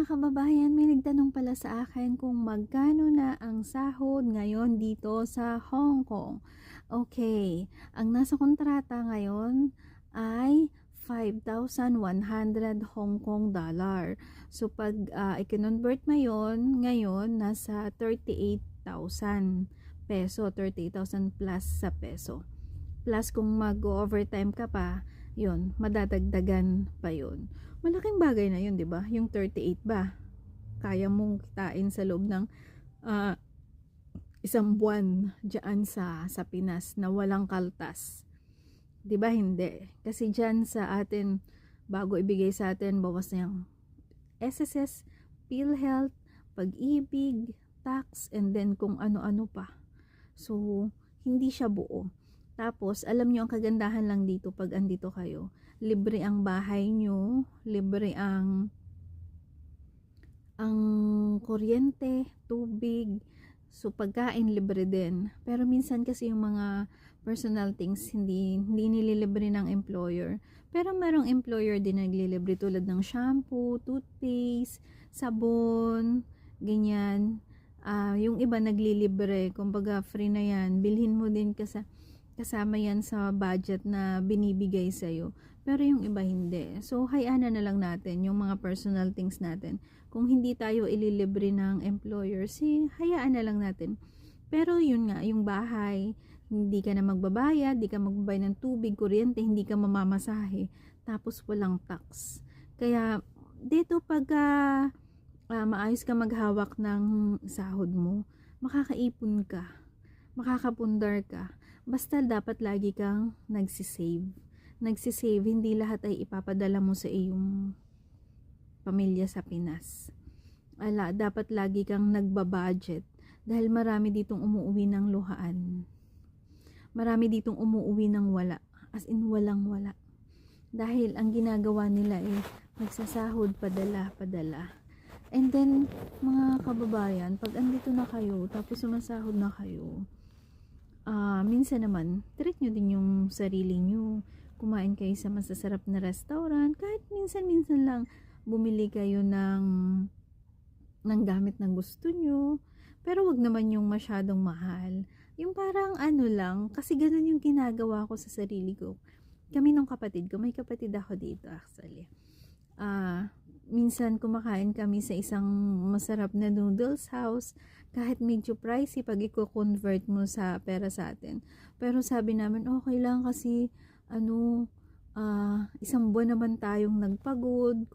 Mga kababayan, may nagtanong pala sa akin kung magkano na ang sahod ngayon dito sa Hong Kong. Okay, ang nasa kontrata ngayon ay 5,100 Hong Kong dollar. So pag i-convert mo yun, ngayon nasa 38,000 peso, 38,000 plus sa peso. Plus kung mag-overtime ka pa, yun, madadagdagan pa yun. Malaking bagay na yun, di ba? Yung 38 ba? Kaya mong kitain sa loob ng ah, isang buwan dyan sa Pinas na walang kaltas. Di ba? Hindi. Kasi dyan sa atin, bago ibigay sa atin, bawas na yung SSS, PhilHealth, Pag-ibig, tax, and then kung ano-ano pa. So, hindi siya buo. Tapos, alam nyo ang kagandahan lang dito pag andito kayo. Libre ang bahay nyo, libre ang kuryente, tubig, so pagkain libre din. Pero minsan kasi yung mga personal things hindi nililibre ng employer. Pero merong employer din na naglilibre tulad ng shampoo, toothpaste, sabon, ganyan. Yung iba naglilibre, kumbaga free na yan. Bilhin mo din kasama yan sa budget na binibigay sa'yo. Pero yung iba hindi. So, hayaan na lang natin yung mga personal things natin. Kung hindi tayo ililibre ng employer, hayaan na lang natin. Pero yun nga, yung bahay, hindi ka na magbabayad, hindi ka magbabayad ng tubig, kuryente, hindi ka mamamasahe, tapos walang tax. Kaya, dito pag maayos ka maghawak ng sahod mo, makakaipon ka, makakapundar ka. Basta dapat lagi kang nagsisave. Nagsisave, hindi lahat ay ipapadala mo sa iyong pamilya sa Pinas. Dapat lagi kang nagbabudget dahil marami ditong umuwi ng luhaan. Marami ditong umuwi ng wala. As in, walang wala. Dahil ang ginagawa nila ay magsasahod, padala. And then, mga kababayan, pag andito na kayo, tapos sumasahod na kayo, minsan naman, treat nyo din yung sarili nyo. Kumain kayo sa masasarap na restaurant. Kahit minsan-minsan lang, bumili kayo ng gamit na gusto nyo. Pero wag naman yung masyadong mahal. Yung parang ano lang, kasi ganun yung ginagawa ko sa sarili ko. Kami nung kapatid ko, may kapatid ako dito actually. Minsan kumakain kami sa isang masarap na noodles house, kahit medyo pricey pag i-convert mo sa pera sa atin. Pero sabi namin, okay lang kasi isang buwan naman tayong nagpagod.